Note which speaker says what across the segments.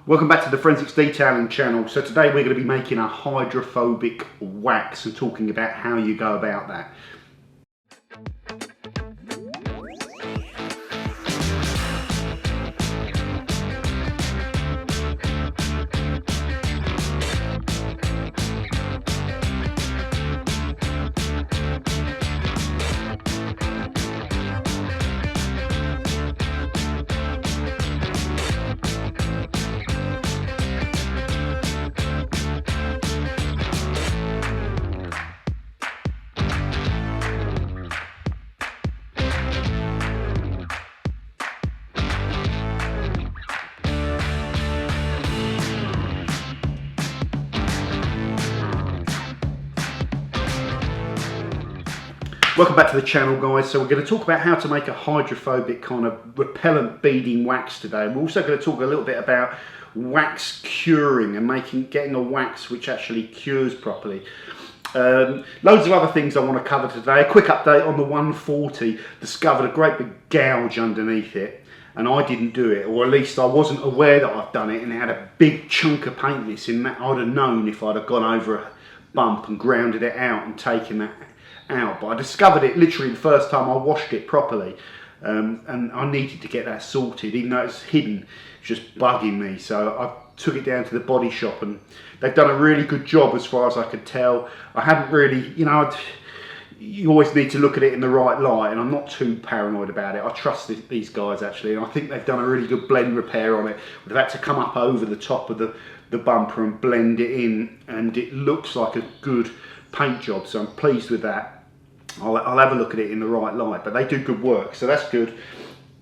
Speaker 1: Welcome back to the Forensics Detailing channel. So today we're going to be making a hydrophobic wax and talking about how you go about that. Welcome back to the channel, guys. So we're going to talk about how to make a hydrophobic kind of repellent beading wax today. We're also going to talk a little bit about wax curing and getting a wax which actually cures properly. Loads of other things I want to cover today. A quick update on the 140. Discovered a great big gouge underneath it, and I didn't do it, or at least I wasn't aware that I've done it, and it had a big chunk of paint missing. That I'd have known if I'd have gone over a bump and grounded it out and taken that out. But I discovered it literally the first time I washed it properly, and I needed to get that sorted. Even though it's hidden, it's just bugging me. So I took it down to the body shop, and they've done a really good job as far as I could tell. I haven't really, you always need to look at it in the right light, and I'm not too paranoid about it. I trust these guys actually, and I think they've done a really good blend repair on it. They've had to come up over the top of the bumper and blend it in, and it looks like a good paint job, so I'm pleased with that. I'll have a look at it in the right light, but they do good work, so that's good.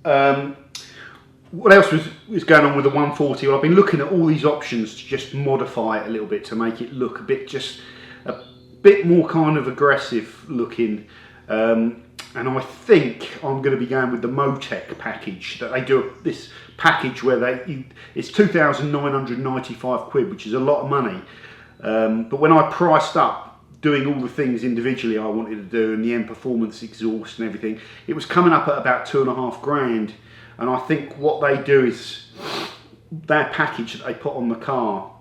Speaker 1: What else was going on with the 140? Well, I've been looking at all these options to just modify it a little bit to make it look just a bit more kind of aggressive looking. And I think I'm going to be going with the Motec package. That they do this package where it's 2,995 quid, which is a lot of money. But when I priced up doing all the things individually I wanted to do, and the end performance exhaust and everything, it was coming up at about 2.5 grand. And I think what they do is their package that they put on the car,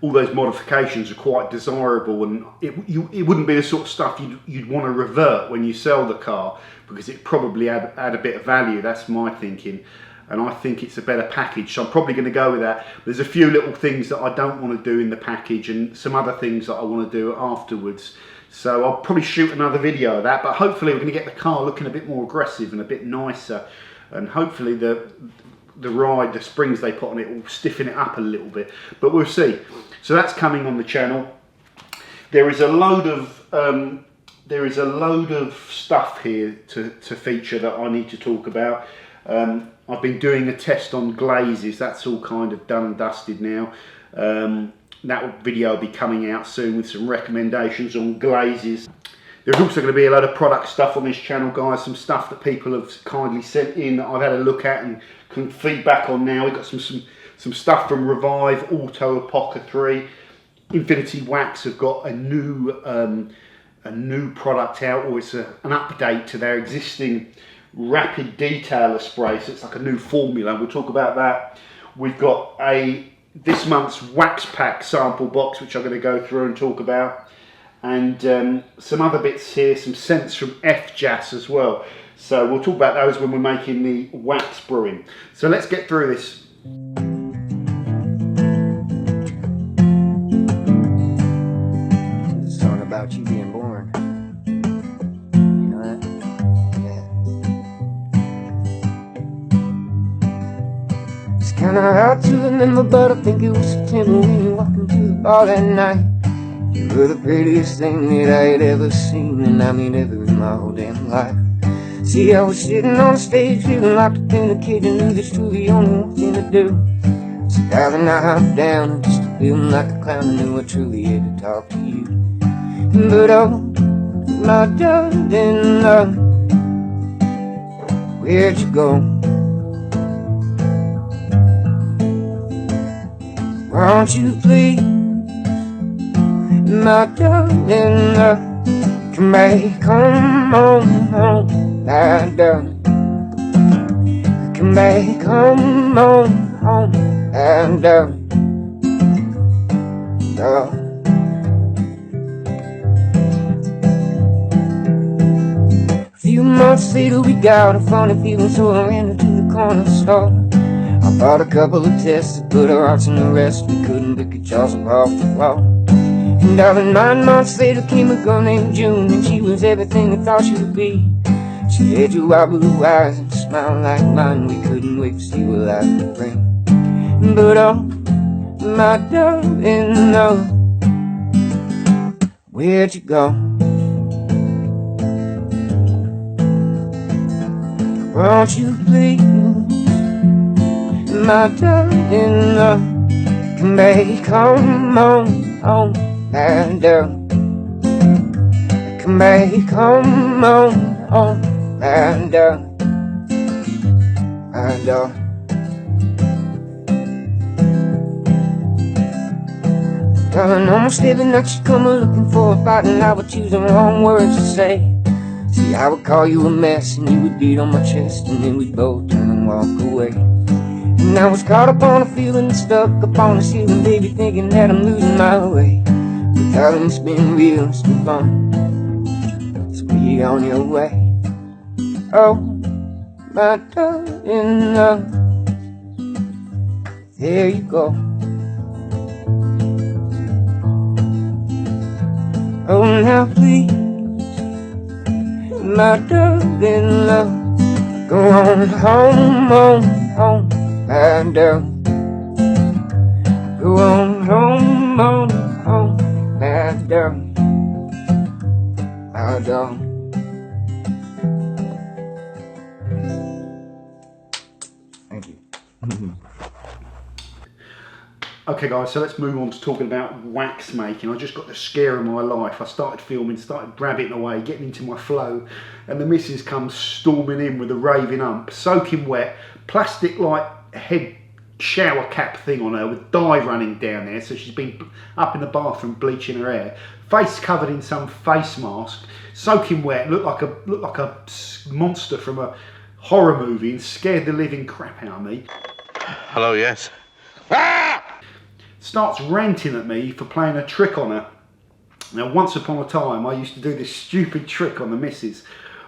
Speaker 1: all those modifications are quite desirable, and it wouldn't be the sort of stuff you'd want to revert when you sell the car, because it probably add a bit of value. That's my thinking, and I think it's a better package, so I'm probably going to go with that. There's a few little things that I don't want to do in the package, and some other things that I want to do afterwards, so I'll probably shoot another video of that. But hopefully we're going to get the car looking a bit more aggressive and a bit nicer, and hopefully the springs they put on it will stiffen it up a little bit, but we'll see. So that's coming on the channel. There is a load of stuff here to feature that I need to talk about. I've been doing a test on glazes. That's all kind of done and dusted now. That video will be coming out soon with some recommendations on glazes. There's also going to be a lot of product stuff on this channel, guys. Some stuff that people have kindly sent in that I've had a look at and can feedback on now. We've got some stuff from Revive, Auto Apothecry. Infinity Wax have got a new product out, or it's an update to their existing rapid detailer spray, so it's like a new formula. We'll talk about that. We've got this month's Waxpack sample box, which I'm going to go through and talk about, and some other bits here, some scents from FJAS as well. So we'll talk about those when we're making the wax brewing. So let's get through this.
Speaker 2: It's a song about you being born. Kinda hard to remember, but I think it was September when you walked into the bar that night. You were the prettiest thing that I had ever seen, and I mean ever in my whole damn life. See, I was sitting on the stage, feeling locked up in the cage, and knew this was the only one thing to do. So darling, I hopped down, and just feeling like a clown, I knew I truly had to talk to you. But oh, my darling love, where'd you go? Won't you please, my darling love, come back home, my darling. Come back home, and a few months later we got a funny feeling, so I ran into the corner store. I bought a couple of tests to put our hearts in the rest. We couldn't pick each other up off the floor. And darling, 9 months later came a girl named June, and she was everything I thought she would be. She had your wild blue eyes and a smile like mine. We couldn't wait to see what life would bring. But oh, my darling, no, where'd you go? Won't you please, my darling, no, come back home, home, my darling. Come back home, home, my darling, my darling. Darling, almost every night she come looking for a fight, and I would choose the wrong words to say. See, I would call you a mess, and you would beat on my chest, and then we'd both turn and walk away. And I was caught up on a feeling, stuck up on the ceiling, baby, thinking that I'm losing my way. But darling, it's been real, it's been fun, so be on your way. Oh, my darling, there you go. Oh, now please, my darling, go on home, home, my darling. Go on home, home, my darling, my darling. Thank you.
Speaker 1: Okay guys, so let's move on to talking about wax making. I just got the scare of my life. I started filming, started rabbiting away, getting into my flow, and the missus comes storming in with a raving ump, soaking wet, plastic like head shower cap thing on her with dye running down there, so she's been up in the bathroom bleaching her hair, face covered in some face mask, soaking wet, looked like a monster from a horror movie, and scared the living crap out of me.
Speaker 3: Hello, yes. Ah!
Speaker 1: Starts ranting at me for playing a trick on her. Now, once upon a time, I used to do this stupid trick on the missus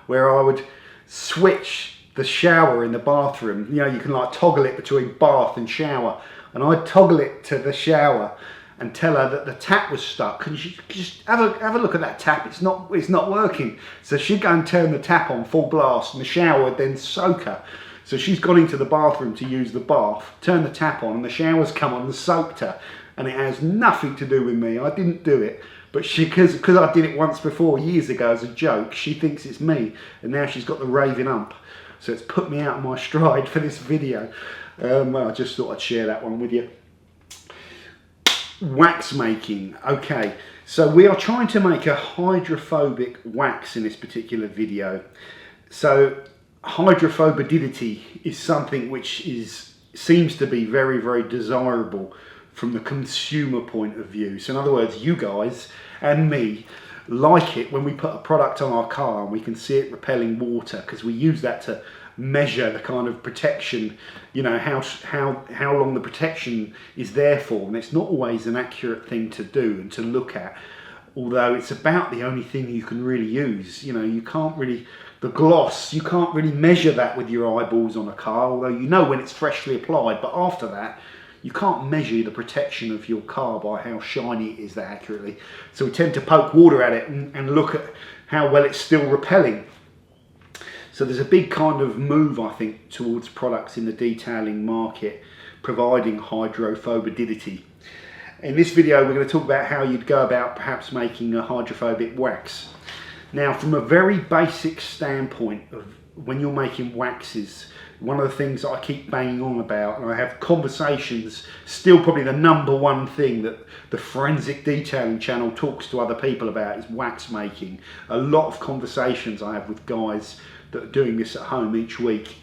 Speaker 1: where I would switch the shower in the bathroom. You know, you can like toggle it between bath and shower. And I'd toggle it to the shower and tell her that the tap was stuck. And she just have a look at that tap. It's not working. So she'd go and turn the tap on full blast, and the shower would then soak her. So she's gone into the bathroom to use the bath, turned the tap on, and the shower's come on and soaked her. And it has nothing to do with me. I didn't do it. But because I did it once before, years ago, as a joke, she thinks it's me. And now she's got the raving ump. So it's put me out of my stride for this video. Well, I just thought I'd share that one with you. Wax making. Okay, so we are trying to make a hydrophobic wax in this particular video. So hydrophobicity is something which seems to be very, very desirable from the consumer point of view. So in other words, you guys and me like it when we put a product on our car and we can see it repelling water, because we use that to measure the kind of protection, you know, how long the protection is there for. And it's not always an accurate thing to do and to look at, although it's about the only thing you can really use. You know, you can't really, the gloss, you can't really measure that with your eyeballs on a car, although you know when it's freshly applied. But after that, you can't measure the protection of your car by how shiny it is that accurately. So we tend to poke water at it and look at how well it's still repelling. So there's a big kind of move, I think, towards products in the detailing market providing hydrophobicity. In this video, we're going to talk about how you'd go about perhaps making a hydrophobic wax. Now, from a very basic standpoint of when you're making waxes, one of the things that I keep banging on about, and I have conversations, still probably the #1 thing that the Forensic Detailing channel talks to other people about, is wax making. A lot of conversations I have with guys that are doing this at home each week.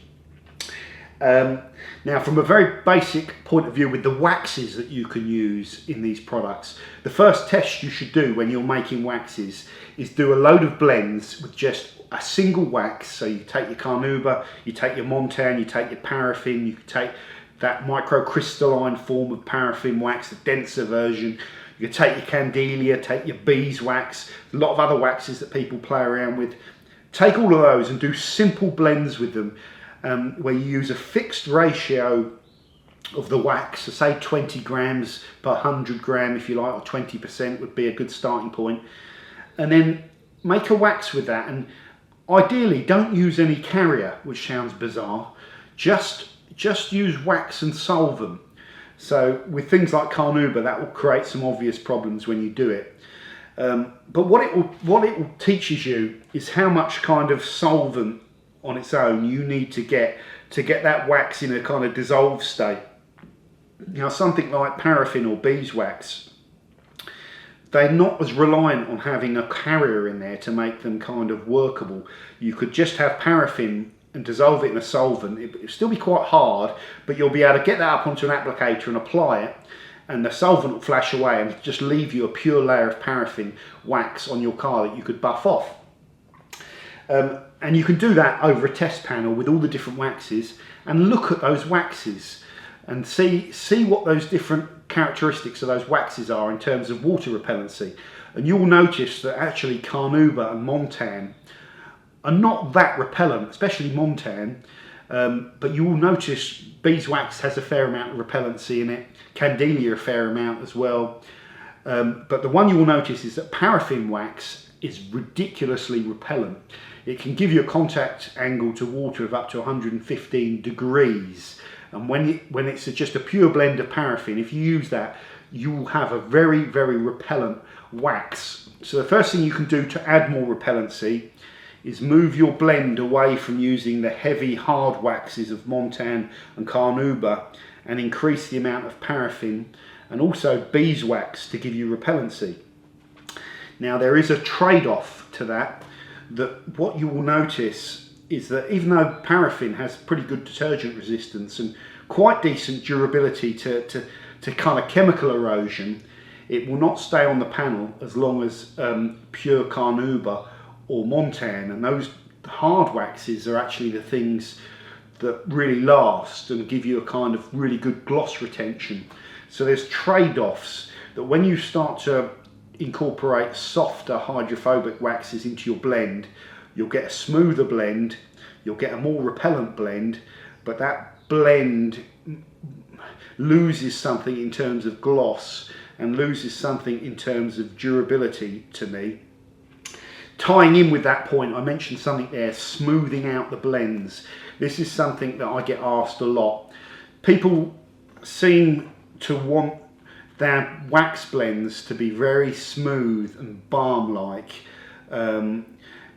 Speaker 1: Now, from a very basic point of view with the waxes that you can use in these products, the first test you should do when you're making waxes is do a load of blends with just a single wax. So you take your carnauba, you take your montan, you take your paraffin, you take that microcrystalline form of paraffin wax, the denser version. You can take your Candelia, take your beeswax, a lot of other waxes that people play around with. Take all of those and do simple blends with them, where you use a fixed ratio of the wax, so say 20 grams per 100 gram if you like, or 20% would be a good starting point. And then make a wax with that, and ideally don't use any carrier, which sounds bizarre. Just use wax and solvent. So with things like carnauba, that will create some obvious problems when you do it. But what it teaches you is how much kind of solvent on its own you need to get that wax in a kind of dissolved state. Now, something like paraffin or beeswax, they're not as reliant on having a carrier in there to make them kind of workable. You could just have paraffin and dissolve it in a solvent. It'll still be quite hard, but you'll be able to get that up onto an applicator and apply it, and the solvent will flash away and just leave you a pure layer of paraffin wax on your car that you could buff off. And you can do that over a test panel with all the different waxes and look at those waxes and see what those different characteristics of those waxes are in terms of water repellency. And you'll notice that actually carnauba and montan are not that repellent, especially montan, but you will notice beeswax has a fair amount of repellency in it, Candelia a fair amount as well. But the one you will notice is that paraffin wax is ridiculously repellent. It can give you a contact angle to water of up to 115 degrees. And when it's just a pure blend of paraffin, if you use that, you will have a very, very repellent wax. So the first thing you can do to add more repellency is move your blend away from using the heavy hard waxes of montan and carnauba and increase the amount of paraffin and also beeswax to give you repellency. Now there is a trade-off to that what you will notice is that even though paraffin has pretty good detergent resistance and quite decent durability to kind of chemical erosion, it will not stay on the panel as long as pure carnauba or montan, and those hard waxes are actually the things that really last and give you a kind of really good gloss retention. So there's trade-offs that when you start to incorporate softer hydrophobic waxes into your blend, you'll get a smoother blend, you'll get a more repellent blend, but that blend loses something in terms of gloss and loses something in terms of durability to me. Tying in with that point, I mentioned something there, smoothing out the blends. This is something that I get asked a lot. People seem to want their wax blends to be very smooth and balm-like.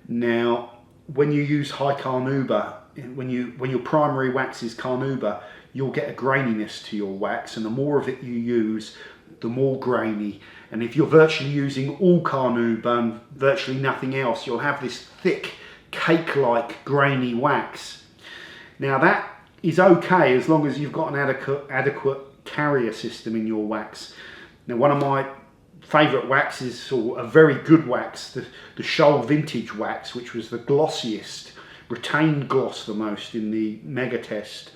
Speaker 1: Now, when you use high carnauba, when your primary wax is carnauba, you'll get a graininess to your wax, and the more of it you use, the more grainy. And if you're virtually using all carnauba and virtually nothing else, you'll have this thick, cake-like, grainy wax. Now that is okay as long as you've got an adequate carrier system in your wax. Now one of my favourite waxes, or a very good wax, the Shoal Vintage Wax, which was the glossiest, retained gloss the most in the mega test,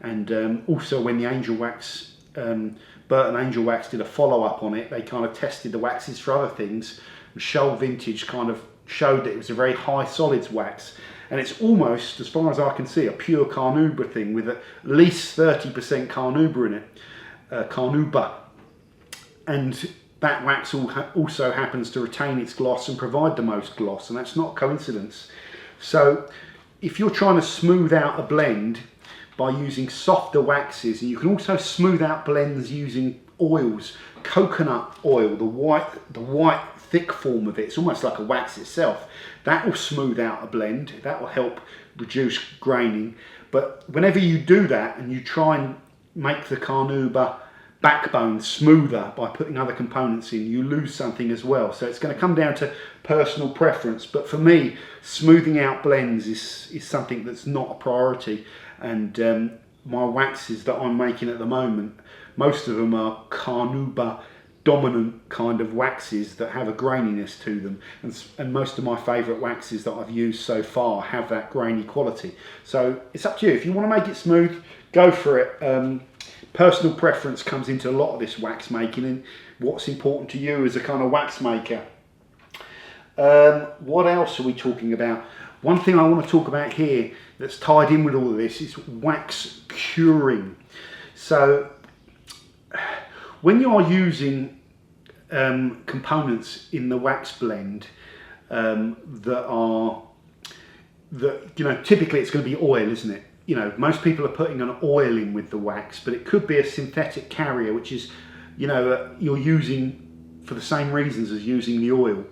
Speaker 1: and also when the Angel Wax, Burton Angel Wax did a follow-up on it, they kind of tested the waxes for other things, and Shoal Vintage kind of showed that it was a very high solids wax, and it's almost, as far as I can see, a pure carnauba thing with at least 30% carnauba in it, carnauba, and that wax also happens to retain its gloss and provide the most gloss, and that's not coincidence. So if you're trying to smooth out a blend by using softer waxes, and you can also smooth out blends using oils, coconut oil, the white thick form of it, it's almost like a wax itself, that will smooth out a blend, that will help reduce graining. But whenever you do that and you try and make the carnauba backbone smoother by putting other components in, you lose something as well. So it's going to come down to personal preference, but for me, smoothing out blends is something that's not a priority. And my waxes that I'm making at the moment, most of them are carnauba dominant kind of waxes that have a graininess to them, and most of my favourite waxes that I've used so far have that grainy quality. So it's up to you. If you want to make it smooth, go for it. Personal preference comes into a lot of this wax making and what's important to you as a kind of wax maker. What else are we talking about? One thing I want to talk about here that's tied in with all of this is wax curing. So when you are using components in the wax blend that you know, typically it's going to be oil, isn't it? You know, most people are putting an oil in with the wax, but it could be a synthetic carrier, which is, you know, you're using for the same reasons as using the oil.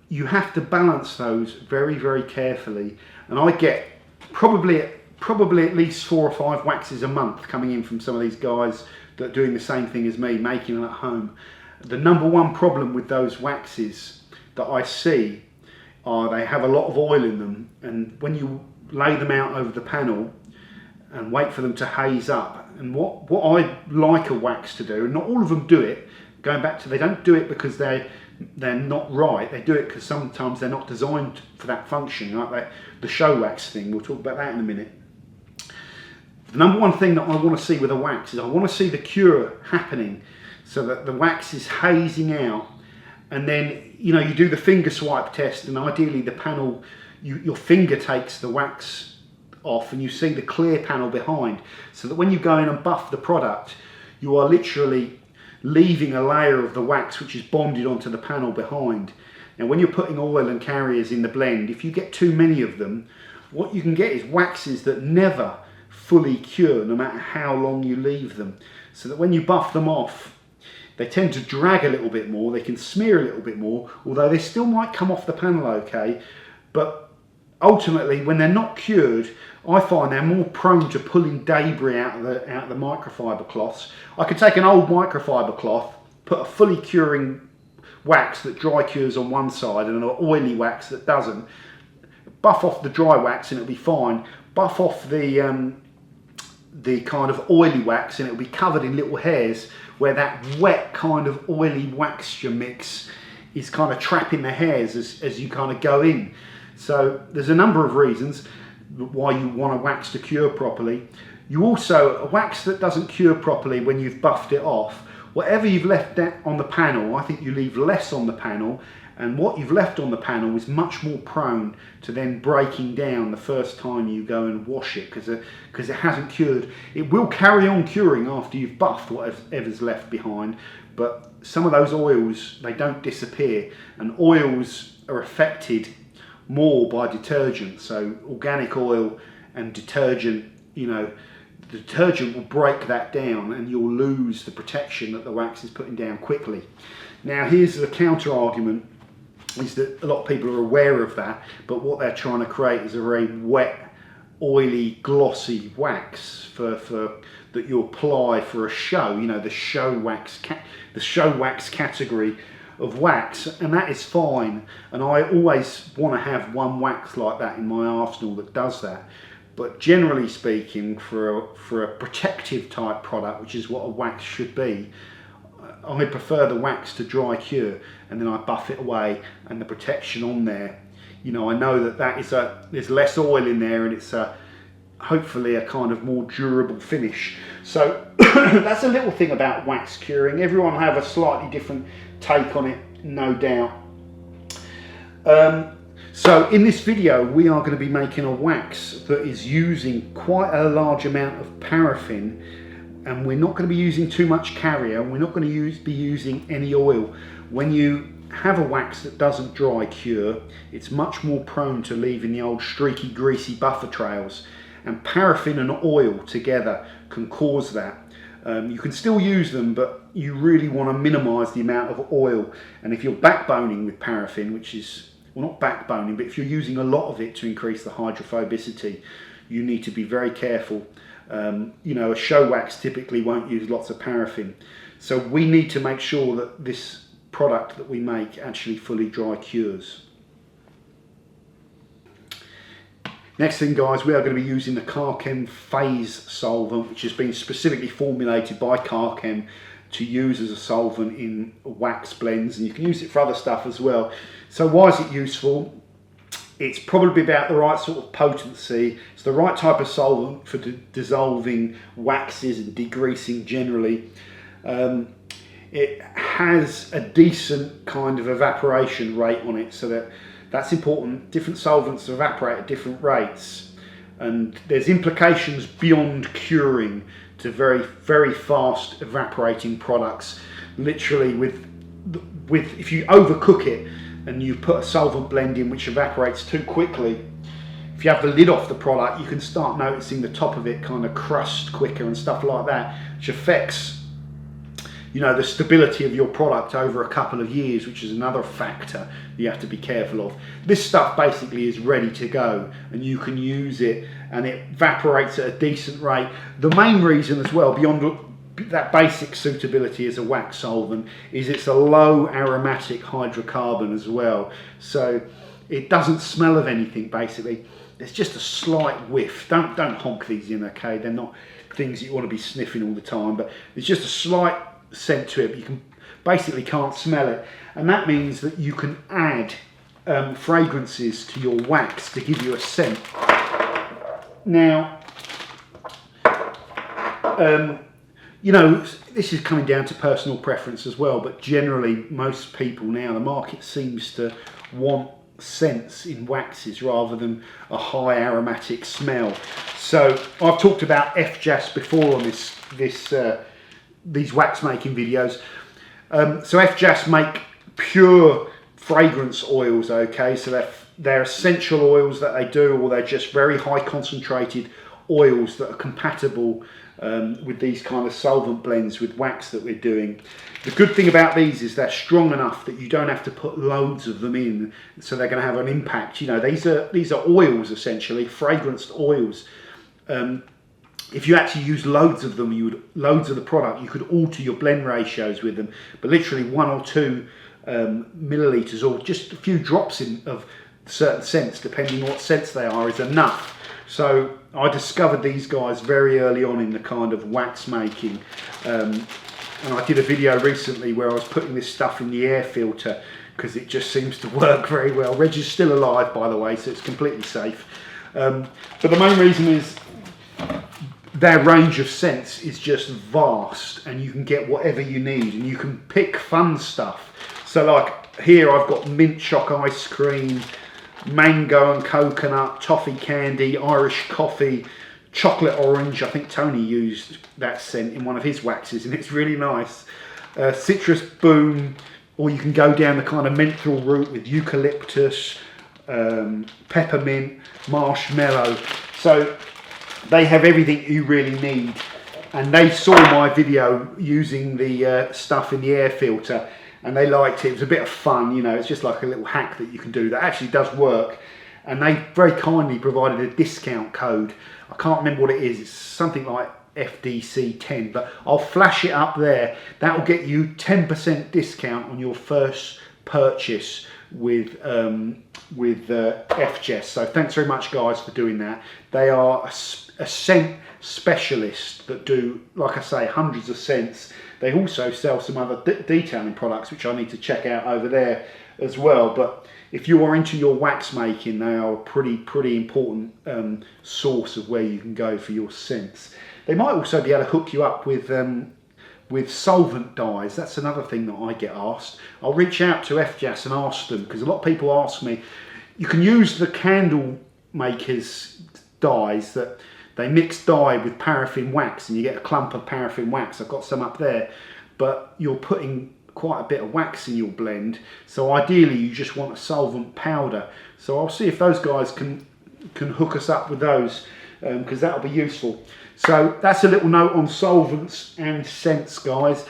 Speaker 1: You have to balance those very, very carefully. And I get probably at least 4 or 5 waxes a month coming in from some of these guys that are doing the same thing as me, making them at home. The number one problem with those waxes that I see are they have a lot of oil in them, and when you lay them out over the panel and wait for them to haze up, and what I like a wax to do, and not all of them do it, going back to, they don't do it because they're not right, they do it because sometimes they're not designed for that function, like the show wax thing. We'll talk about that in a minute. The number one thing that I want to see with a wax is I want to see the cure happening, so that the wax is hazing out, and then, you know, you do the finger swipe test, and ideally the panel, your finger takes the wax off and you see the clear panel behind, so that when you go in and buff the product, you are literally leaving a layer of the wax which is bonded onto the panel behind. Now when you're putting oil and carriers in the blend, if you get too many of them, what you can get is waxes that never fully cure, no matter how long you leave them, so that when you buff them off, they tend to drag a little bit more, they can smear a little bit more, although they still might come off the panel okay, but ultimately when they're not cured, I find they're more prone to pulling debris out of the microfiber cloths. I could take an old microfiber cloth, put a fully curing wax that dry cures on one side and an oily wax that doesn't, buff off the dry wax and it'll be fine, buff off the kind of oily wax and it'll be covered in little hairs, where that wet kind of oily waxture mix is kind of trapping the hairs as you kind of go in. So there's a number of reasons why you want a wax to cure properly. You also, a wax that doesn't cure properly when you've buffed it off, whatever you've left on the panel, I think you leave less on the panel, and what you've left on the panel is much more prone to then breaking down the first time you go and wash it, because it hasn't cured. It will carry on curing after you've buffed whatever's left behind, but some of those oils, they don't disappear, and oils are affected more by detergent. So organic oil and detergent, you know, the detergent will break that down and you'll lose the protection that the wax is putting down quickly. Now here's the counter argument, is that a lot of people are aware of that, but what they're trying to create is a very wet, oily, glossy wax that you apply for a show, you know, the show wax category of wax, and that is fine, and I always want to have one wax like that in my arsenal that does that. But generally speaking, for a protective type product, which is what a wax should be, I prefer the wax to dry cure, and then I buff it away, and the protection on there, you know, I know that is there's less oil in there, and it's hopefully a kind of more durable finish. So that's a little thing about wax curing. Everyone will have a slightly different take on it, no doubt. So in this video we are going to be making a wax that is using quite a large amount of paraffin, and we're not going to be using too much carrier, and we're not going to be using any oil. When you have a wax that doesn't dry cure, it's much more prone to leaving the old streaky, greasy buffer trails, and paraffin and oil together can cause that. You can still use them, but you really want to minimize the amount of oil. And if you're backboning with paraffin, which is, well, not backboning, but if you're using a lot of it to increase the hydrophobicity, you need to be very careful. You know, a show wax typically won't use lots of paraffin. So we need to make sure that this product that we make actually fully dry cures. Next thing, guys, we are going to be using the Carchem Phase solvent, which has been specifically formulated by Carchem to use as a solvent in wax blends, and you can use it for other stuff as well. So why is it useful? It's probably about the right sort of potency. It's the right type of solvent for dissolving waxes and degreasing generally. It has a decent kind of evaporation rate on it, so that's important. Different solvents evaporate at different rates, and there's implications beyond curing to very, very fast evaporating products. Literally, with if you overcook it and you put a solvent blend in which evaporates too quickly, if you have the lid off the product, you can start noticing the top of it kind of crust quicker and stuff like that, which affects, you know, the stability of your product over a couple of years, which is another factor you have to be careful of. This stuff basically is ready to go, and you can use it, and it evaporates at a decent rate. The main reason as well, beyond that basic suitability as a wax solvent, is it's a low aromatic hydrocarbon as well, so it doesn't smell of anything. Basically, there's just a slight whiff. Don't honk these in, okay? They're not things that you want to be sniffing all the time, but there's just a slight scent to it, but you can't smell it, and that means that you can add fragrances to your wax to give you a scent. Now, you know, this is coming down to personal preference as well, but generally most people now, the market seems to want scents in waxes rather than a high aromatic smell. So I've talked about FJAS before on these wax making videos. So FJAS make pure fragrance oils, okay? So they're essential oils that they do, or they're just very high concentrated oils that are compatible with these kind of solvent blends with wax that we're doing. The good thing about these is they're strong enough that you don't have to put loads of them in, so they're going to have an impact. You know, these are oils, essentially, fragranced oils. If you actually use loads of them, loads of the product, you could alter your blend ratios with them. But literally 1 or 2 milliliters, or just a few drops of certain scents, depending on what scents they are, is enough. So I discovered these guys very early on in the kind of wax making. And I did a video recently where I was putting this stuff in the air filter because it just seems to work very well. Reggie's still alive, by the way, so it's completely safe. But the main reason is their range of scents is just vast, and you can get whatever you need, and you can pick fun stuff. So like here I've got mint choc ice cream, mango and coconut, toffee candy, Irish coffee, chocolate orange. I think Tony used that scent in one of his waxes, and it's really nice. Citrus boom, or you can go down the kind of menthol route with eucalyptus, peppermint, marshmallow. So they have everything you really need, and they saw my video using the stuff in the air filter, and they liked it. It was a bit of fun, you know. It's just like a little hack that you can do that actually does work, and they very kindly provided a discount code. I can't remember what it is. It's something like FDC10, but I'll flash it up there. That will get you 10% discount on your first purchase with FJAS. So thanks very much, guys, for doing that. They are a scent specialist that do, like I say, hundreds of scents. They also sell some other detailing products, which I need to check out over there as well. But if you are into your wax making, they are a pretty important source of where you can go for your scents. They might also be able to hook you up with solvent dyes. That's another thing that I get asked. I'll reach out to FJAS and ask them, because a lot of people ask me. You can use the candle makers dyes that they mix dye with paraffin wax, and you get a clump of paraffin wax. I've got some up there, but you're putting quite a bit of wax in your blend, so ideally you just want a solvent powder. So I'll see if those guys can hook us up with those, because that'll be useful. So that's a little note on solvents and scents, guys.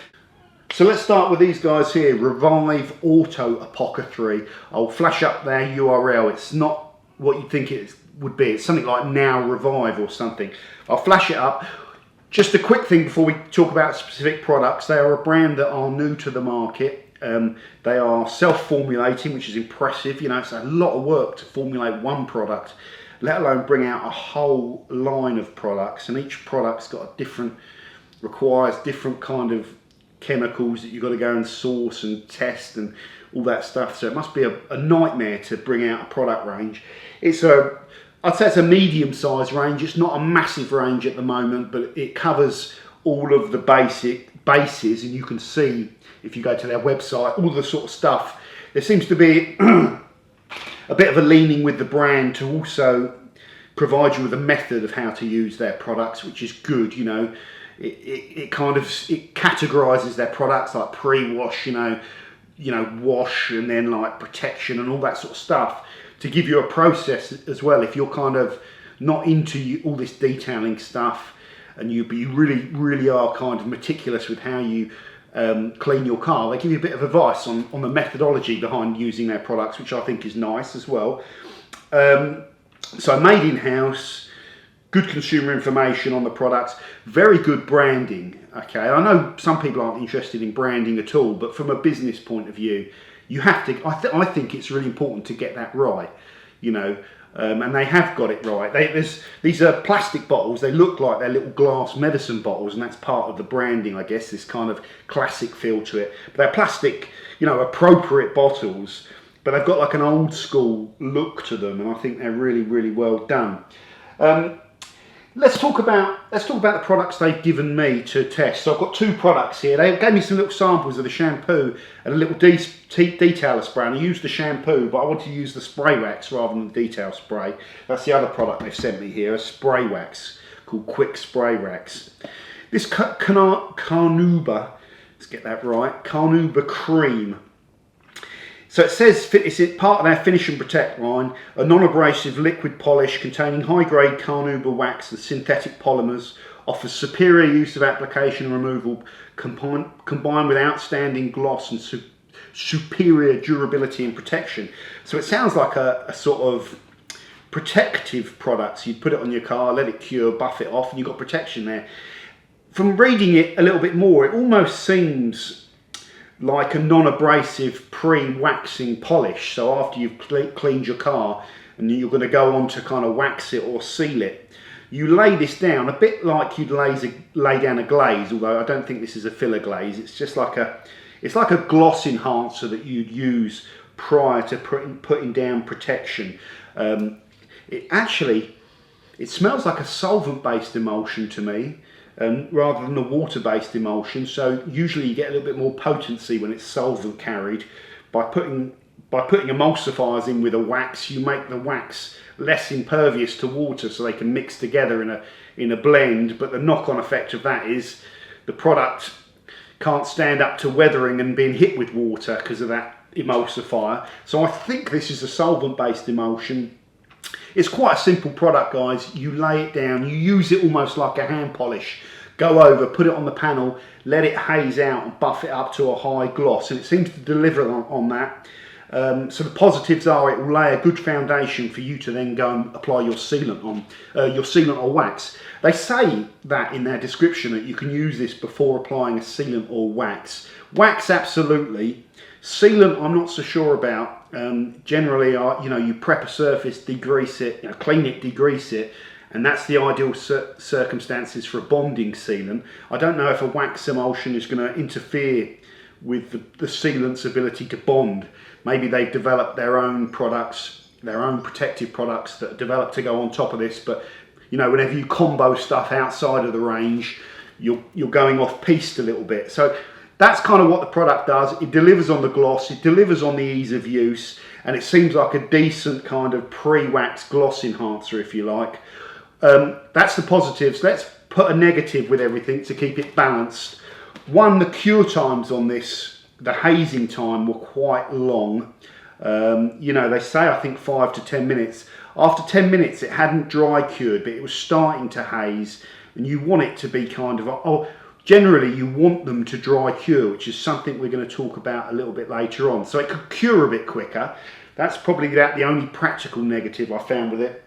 Speaker 1: So let's start with these guys here, Revive Auto Apothecry. I'll flash up their URL. It's not what you think it would be. It's something like Now Revive or something. I'll flash it up. Just a quick thing before we talk about specific products. They are a brand that are new to the market. They are self-formulating, which is impressive. You know, it's a lot of work to formulate one product, let alone bring out a whole line of products. And each product's got requires different kind of chemicals that you've got to go and source and test and all that stuff. So it must be a nightmare to bring out a product range. I'd say it's a medium-sized range. It's not a massive range at the moment, but it covers all of the basic bases, and you can see if you go to their website all the sort of stuff. There seems to be a bit of a leaning with the brand to also provide you with a method of how to use their products, which is good. You know, it categorises their products like pre-wash, you know, wash, and then like protection and all that sort of stuff, to give you a process as well if you're kind of not into all this detailing stuff, and you really are kind of meticulous with how you clean your car. They give you a bit of advice on the methodology behind using their products, which I think is nice as well. So made in-house, good consumer information on the products, very good branding. Okay, I know some people aren't interested in branding at all, but from a business point of view, you have to. I think it's really important to get that right, you know, and they have got it right. These are plastic bottles. They look like they're little glass medicine bottles, and that's part of the branding, I guess. This kind of classic feel to it. But they're plastic, you know, appropriate bottles, but they've got like an old school look to them, and I think they're really well done. Let's talk about the products they've given me to test. So I've got two products here. They gave me some little samples of the shampoo and a little detailer spray. And I used the shampoo, but I want to use the spray wax rather than the detail spray. That's the other product they've sent me here, a spray wax called Quick Spray Wax. This Carnauba, let's get that right, Carnauba Cream. So it says it's part of their Finish and Protect line, a non-abrasive liquid polish containing high-grade Carnauba wax and synthetic polymers, offers superior use of application and removal combined with outstanding gloss and superior durability and protection. So it sounds like a sort of protective product. So you put it on your car, let it cure, buff it off, and you've got protection there. From reading it a little bit more, it almost seems like a non-abrasive pre-waxing polish. So after you've cleaned your car and you're going to go on to kind of wax it or seal it, you lay this down a bit like you'd lay down a glaze, although I don't think this is a filler glaze. It's just like a gloss enhancer that you'd use prior to putting down protection. It smells like a solvent-based emulsion to me, rather than a water-based emulsion. So usually you get a little bit more potency when it's solvent carried. By putting emulsifiers in with a wax, you make the wax less impervious to water, so they can mix together in a blend. But the knock-on effect of that is the product can't stand up to weathering and being hit with water because of that emulsifier. So I think this is a solvent-based emulsion. It's quite a simple product, guys. You lay it down, you use it almost like a hand polish. Go over, put it on the panel, let it haze out and buff it up to a high gloss, and it seems to deliver on that. So the positives are it will lay a good foundation for you to then go and apply your sealant on, your sealant or wax. They say that in their description that you can use this before applying a sealant or wax. Wax, absolutely. Sealant, I'm not so sure about. Generally, you prep a surface, degrease it, clean it, degrease it, and that's the ideal circumstances for a bonding sealant. I don't know if a wax emulsion is going to interfere with the sealant's ability to bond. Maybe they've developed their own products, their own protective products that are developed to go on top of this. But whenever you combo stuff outside of the range, you're going off piste a little bit. So that's kind of what the product does. It delivers on the gloss, it delivers on the ease of use, and it seems like a decent kind of pre-wax gloss enhancer, if you like. That's the positives. Let's put a negative with everything to keep it balanced. One, the cure times on this, the hazing time, were quite long. They say I think 5 to 10 minutes. After 10 minutes it hadn't dry cured, but it was starting to haze, and you want it to be kind of, generally you want them to dry cure, which is something we're going to talk about a little bit later on. So it could cure a bit quicker. That's probably about the only practical negative I found with it.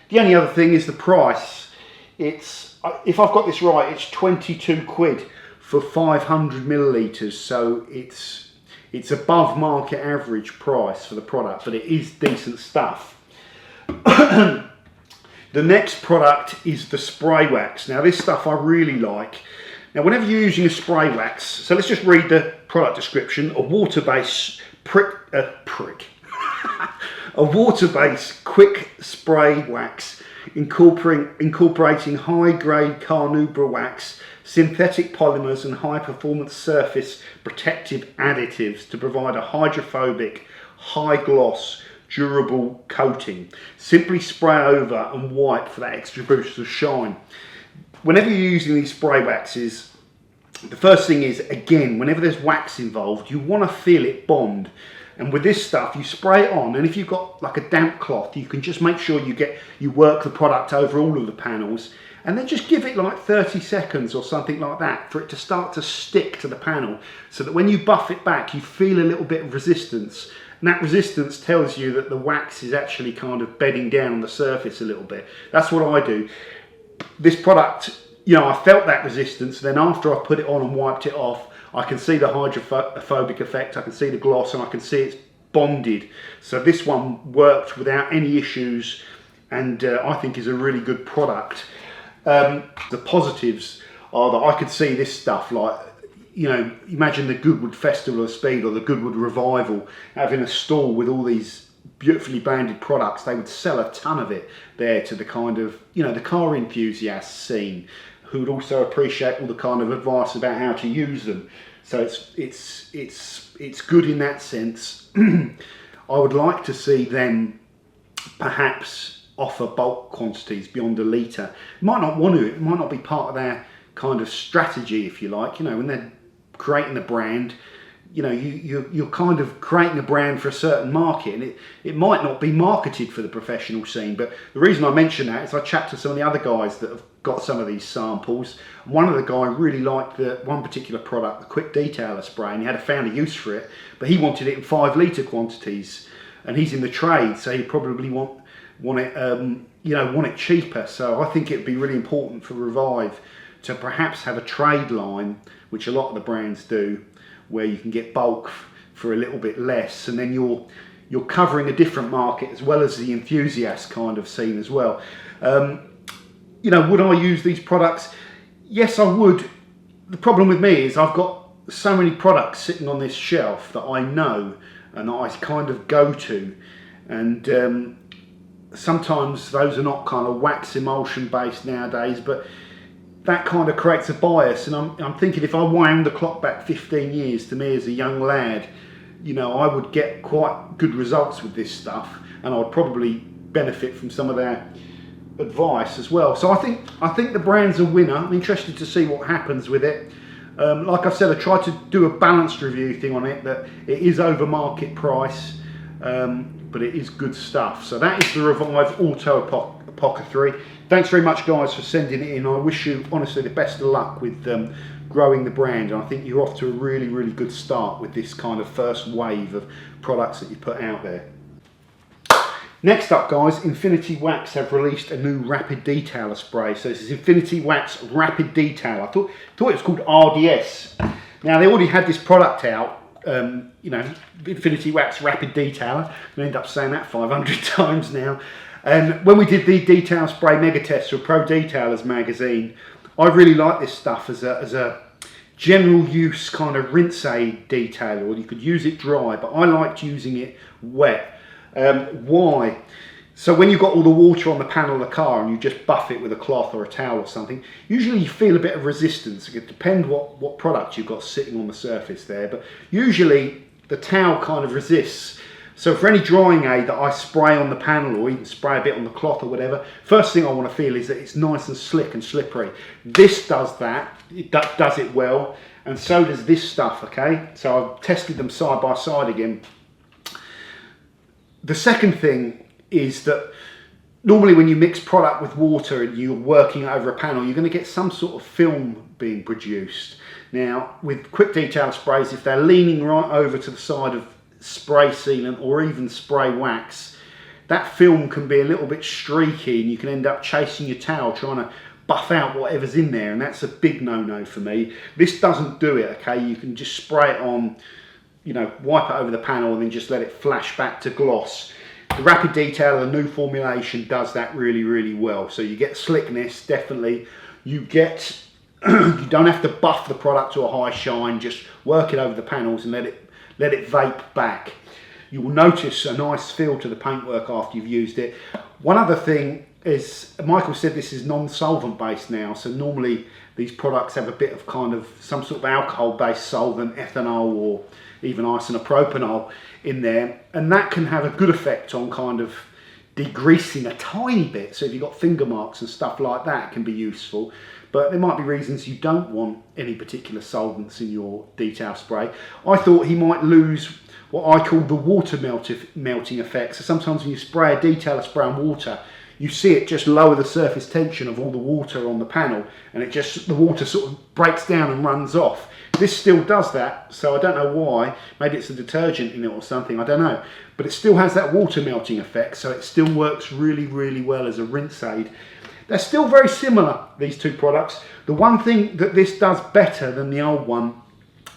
Speaker 1: The only other thing is the price. If I've got this right, it's 22 quid for 500 millilitres, so it's above market average price for the product, but it is decent stuff. The next product is the spray wax. Now this stuff I really like. Now, whenever you're using a spray wax, so let's just read the product description: a water-based a water-based quick spray wax incorporating high-grade carnauba wax, synthetic polymers and high-performance surface protective additives to provide a hydrophobic, high-gloss, durable coating. Simply spray over and wipe for that extra boost of shine. Whenever you're using these spray waxes, the first thing is, again, whenever there's wax involved, you want to feel it bond. And with this stuff, you spray it on, and if you've got like a damp cloth, you can just make sure you work the product over all of the panels, and then just give it like 30 seconds or something like that for it to start to stick to the panel, so that when you buff it back, you feel a little bit of resistance. And that resistance tells you that the wax is actually kind of bedding down on the surface a little bit. That's what I do. This product, you know, I felt that resistance. Then after I put it on and wiped it off, I can see the hydrophobic effect, I can see the gloss, and I can see it's bonded. So this one worked without any issues, and I think is a really good product. The positives are that I could see this stuff, like, you know, imagine the Goodwood Festival of Speed or the Goodwood Revival having a stall with all these beautifully branded products. They would sell a ton of it there to the kind of, you know, the car enthusiast scene, who would also appreciate all the kind of advice about how to use them. So it's good in that sense. I would like to see them perhaps offer bulk quantities beyond a litre. Might not want to, it might not be part of their kind of strategy, if you like. You know, when they're creating a brand, you know, you're kind of creating a brand for a certain market, and it might not be marketed for the professional scene. But the reason I mention that is I chat to some of the other guys that have got some of these samples. One of the guys really liked the one particular product, the quick detailer spray, and he had found a use for it, but he wanted it in 5 litre quantities, and he's in the trade, so he probably want it cheaper. So I think it'd be really important for Revive to perhaps have a trade line, which a lot of the brands do, where you can get bulk for a little bit less, and then you're covering a different market as well as the enthusiast kind of scene as well. You know, would I use these products? Yes, I would. The problem with me is I've got so many products sitting on this shelf that I know and that I kind of go to, and sometimes those are not kind of wax emulsion based nowadays, but that kind of creates a bias. And I'm thinking, if I wound the clock back 15 years to me as a young lad, you know, I would get quite good results with this stuff, and I would probably benefit from some of their advice as well. So I think the brand's a winner. I'm interested to see what happens with it. Like I said, I tried to do a balanced review thing on it, that it is over market price, but it is good stuff. So that is the Revive Auto Apothecary. Thanks very much, guys, for sending it in. I wish you honestly the best of luck with growing the brand, and I think you're off to a really, really good start with this kind of first wave of products that you put out there. Next up, guys, Infinity Wax have released a new rapid detailer spray. So this is Infinity Wax Rapid Detail. I thought it was called RDS. Now, they already had this product out, you know, Infinity Wax Rapid Detailer. I'm going to end up saying that 500 times now. And when we did the detail spray mega test for Pro Detailers magazine, I really like this stuff as a general use kind of rinse aid detailer, or you could use it dry, but I liked using it wet. Why? So when you've got all the water on the panel of the car and you just buff it with a cloth or a towel or something, usually you feel a bit of resistance. It depends what product you've got sitting on the surface there, but usually the towel kind of resists. So for any drying aid that I spray on the panel, or even spray a bit on the cloth or whatever, first thing I want to feel is that it's nice and slick and slippery. This does that, it does it well, and so does this stuff, okay? So I've tested them side by side again. The second thing is that normally when you mix product with water and you're working over a panel, you're going to get some sort of film being produced. Now, with quick detail sprays, if they're leaning right over to the side of spray sealant or even spray wax, that film can be a little bit streaky, and you can end up chasing your towel trying to buff out whatever's in there, and that's a big no-no for me. This doesn't do it, okay? You can just spray it on, you know, wipe it over the panel and then just let it flash back to gloss. The Rapid Detail, the new formulation, does that really, really well. So you get slickness, definitely. You get You don't have to buff the product to a high shine, just work it over the panels and let it vape back. You will notice a nice feel to the paintwork after you've used it. One other thing is, Michael said this is non-solvent based now, so normally these products have a bit of kind of some sort of alcohol based solvent, ethanol or even isopropyl in there, and that can have a good effect on kind of degreasing a tiny bit. So if you've got finger marks and stuff like that, it can be useful. But there might be reasons you don't want any particular solvents in your detail spray. I thought he might lose what I call the water melting effect. So sometimes when you spray a detailer spray on water, you see it just lower the surface tension of all the water on the panel, and the water sort of breaks down and runs off. This still does that, so I don't know why. Maybe it's a detergent in it or something, I don't know. But it still has that water melting effect, so it still works really, really well as a rinse aid. They're still very similar, these two products. The one thing that this does better than the old one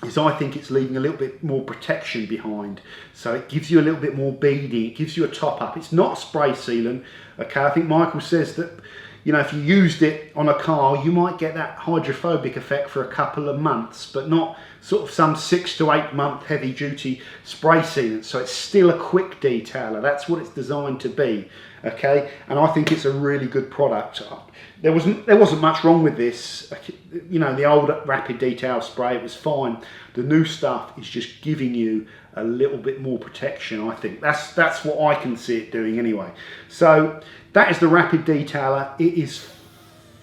Speaker 1: is I think it's leaving a little bit more protection behind. So it gives you a little bit more beading, it gives you a top up. It's not spray sealant. Okay, I think Michael says that, you know, if you used it on a car, you might get that hydrophobic effect for a couple of months, but not sort of some 6 to 8 month heavy duty spray sealant. So it's still a quick detailer. That's what it's designed to be. Okay, and I think it's a really good product. There wasn't much wrong with this. You know, the old rapid detail spray, it was fine. The new stuff is just giving you a little bit more protection. I think that's what I can see it doing anyway. So that is the rapid detailer. It is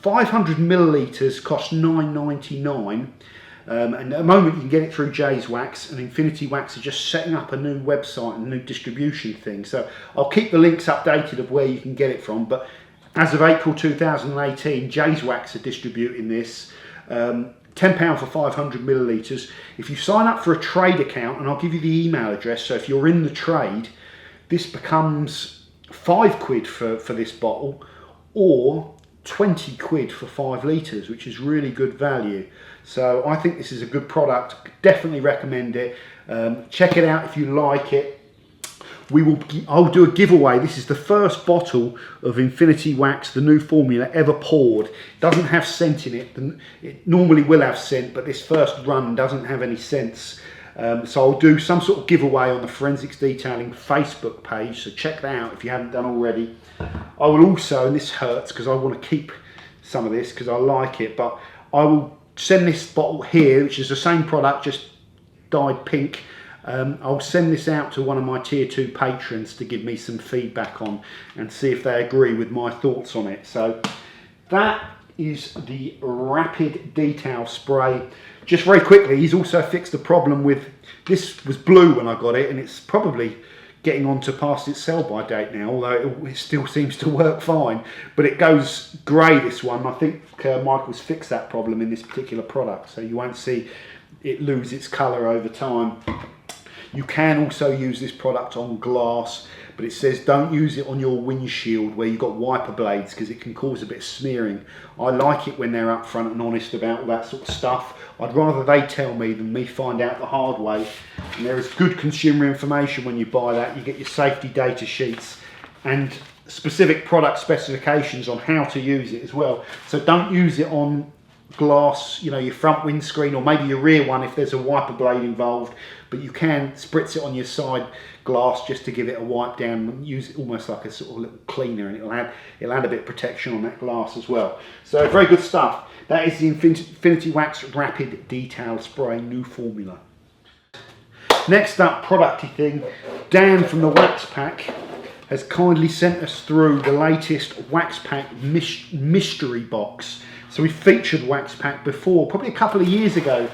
Speaker 1: 500 millilitres, costs $9.99. And at the moment you can get it through Jay's Wax, and Infinity Wax are just setting up a new website and a new distribution thing. So I'll keep the links updated of where you can get it from. But as of April 2018, Jay's Wax are distributing this. £10 for 500 millilitres. If you sign up for a trade account, and I'll give you the email address, so if you're in the trade, this becomes £5 for this bottle, or 20 quid for 5 litres, which is really good value. So I think this is a good product. Definitely recommend it. Check it out if you like it. I'll do a giveaway. This is the first bottle of Infinity Wax, the new formula, ever poured. It doesn't have scent in it. It normally will have scent, but this first run doesn't have any scents. So I'll do some sort of giveaway on the Forensics Detailing Facebook page, so check that out if you haven't done already. I will also, and this hurts because I want to keep some of this because I like it, but I will send this bottle here, which is the same product, just dyed pink. I'll send this out to one of my tier 2 patrons to give me some feedback on and see if they agree with my thoughts on it. So that is the Rapid Detail Spray. Just very quickly, he's also fixed the problem with, this was blue when I got it, and it's probably getting on to past its sell-by date now, although it still seems to work fine. But it goes grey, this one. I think Michael's fixed that problem in this particular product, so you won't see it lose its colour over time. You can also use this product on glass, but it says don't use it on your windshield where you've got wiper blades because it can cause a bit of smearing. I like it when they're upfront and honest about all that sort of stuff. I'd rather they tell me than me find out the hard way. And there is good consumer information when you buy that. You get your safety data sheets and specific product specifications on how to use it as well. So don't use it on glass, you know, your front windscreen or maybe your rear one if there's a wiper blade involved, but you can spritz it on your side glass just to give it a wipe down and use it almost like a sort of little cleaner, and it'll add a bit of protection on that glass as well. So very good stuff. That is the Infinity Wax Rapid Detail Spray new formula. Next up, producty thing, Dan from the Waxpack has kindly sent us through the latest Waxpack mystery box. So we featured Waxpack before, probably a couple of years ago,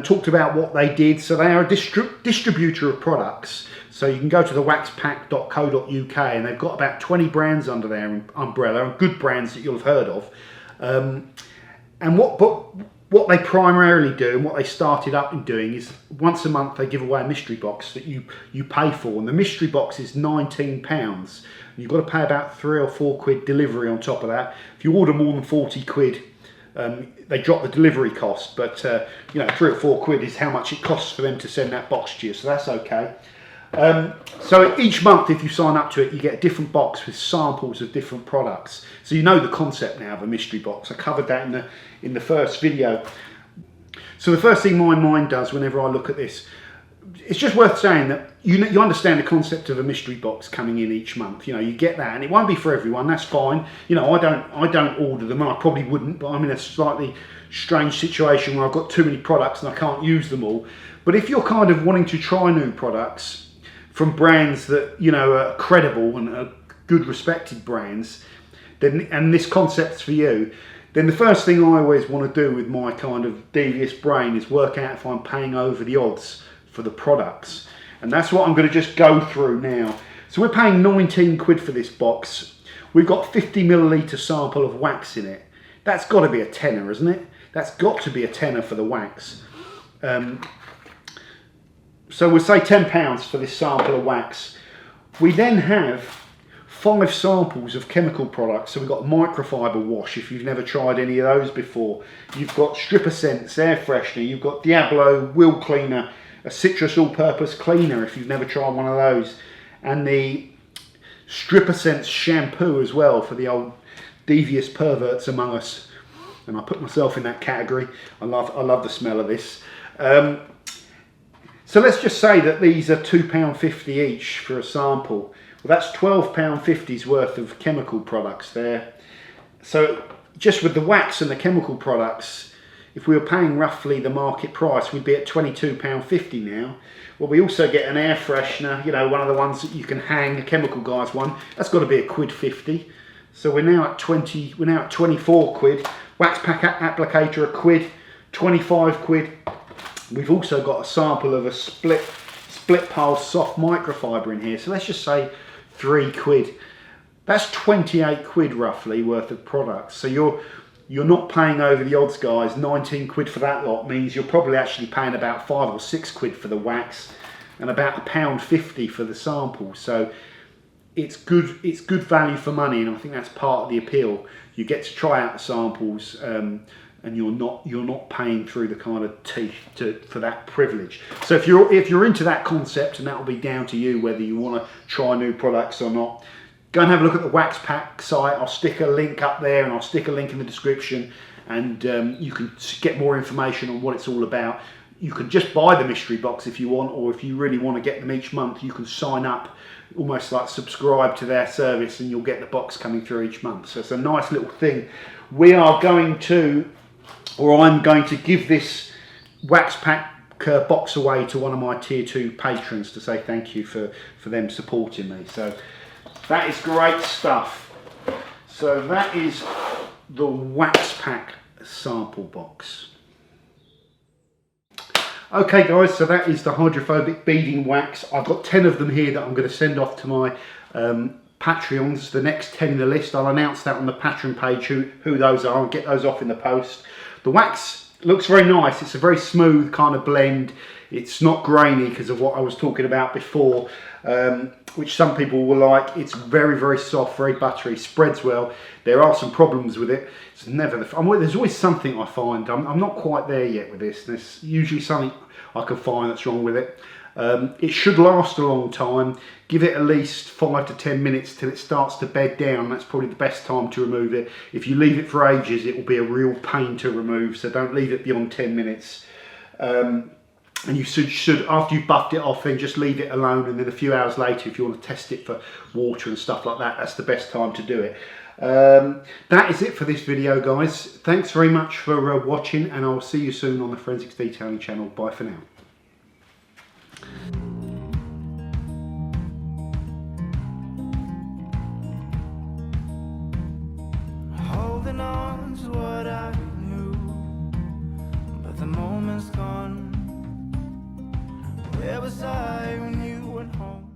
Speaker 1: talked about what they did. So they are a distributor of products. So you can go to the waxpack.co.uk and they've got about 20 brands under their umbrella, and good brands that you'll have heard of. And what they primarily do and what they started up in doing is once a month they give away a mystery box that you pay for, and the mystery box is £19. You've got to pay about 3 or 4 quid delivery on top of that. If you order more than 40 quid, they drop the delivery cost, but you know, 3 or 4 quid is how much it costs for them to send that box to you, so that's okay. So each month, if you sign up to it, you get a different box with samples of different products. So you know the concept now of a mystery box. I covered that in the first video. So the first thing my mind does whenever I look at this, it's just worth saying that you understand the concept of a mystery box coming in each month. You know, you get that, and it won't be for everyone. That's fine. You know, I don't order them, and I probably wouldn't. But I'm in a slightly strange situation where I've got too many products and I can't use them all. But if you're kind of wanting to try new products from brands that, you know, are credible and are good respected brands, then, and this concept's for you, then the first thing I always want to do with my kind of devious brain is work out if I'm paying over the odds for the products. And that's what I'm going to just go through now. So we're paying 19 quid for this box. We've got 50 millilitre sample of wax in it. That's got to be a tenner, isn't it? That's got to be a tenner for the wax. So we'll say £10 for this sample of wax. We then have 5 samples of chemical products. So we've got microfiber wash, if you've never tried any of those before. You've got stripper scents, air freshener. You've got Diablo wheel cleaner, a citrus all-purpose cleaner, if you've never tried one of those. And the stripper scents shampoo as well for the old devious perverts among us. And I put myself in that category. I love the smell of this. So let's just say that these are £2.50 each for a sample. Well, that's £12.50's worth of chemical products there. So just with the wax and the chemical products, if we were paying roughly the market price, we'd be at £22.50 now. Well, we also get an air freshener, you know, one of the ones that you can hang, a Chemical Guys one. That's got to be £1.50. So we're now at 24 quid. Waxpack applicator £1, 25 quid. We've also got a sample of a split pulse soft microfiber in here. So let's just say 3 quid. That's 28 quid roughly worth of products. So you're not paying over the odds, guys. 19 quid for that lot means you're probably actually paying about 5 or 6 quid for the wax and about £1.50 for the sample. So it's good value for money, and I think that's part of the appeal. You get to try out the samples, and you're not paying through the kind of teeth for that privilege. So if you're into that concept, and that will be down to you whether you want to try new products or not, go and have a look at the Waxpack site. I'll stick a link up there, and I'll stick a link in the description, and you can get more information on what it's all about. You can just buy the mystery box if you want, or if you really want to get them each month, you can sign up, almost like subscribe to their service, and you'll get the box coming through each month. So it's a nice little thing. We are going to, or I'm going to give this Waxpack box away to one of my tier 2 patrons to say thank you for them supporting me. So that is great stuff. So that is the Waxpack sample box. Okay guys, so that is the hydrophobic beading wax. I've got 10 of them here that I'm going to send off to my Patreons, the next 10 in the list. I'll announce that on the Patreon page who those are. I'll get those off in the post. The wax looks very nice. It's a very smooth kind of blend. It's not grainy because of what I was talking about before, which some people will like. It's very, very soft, very buttery, spreads well. There are some problems with it. It's never there's always something I find. I'm not quite there yet with this. There's usually something I can find that's wrong with it. It should last a long time. Give it at least 5 to 10 minutes till it starts to bed down. That's probably the best time to remove it. If you leave it for ages, it will be a real pain to remove, so don't leave it beyond 10 minutes. And you should, after you've buffed it off, then just leave it alone, and then a few hours later, if you want to test it for water and stuff like that, that's the best time to do it. That is it for this video, guys. Thanks very much for watching, and I'll see you soon on the Forensics Detailing channel. Bye for now.
Speaker 4: Holding on to what I knew, but the moment's gone. Where was I when you went home?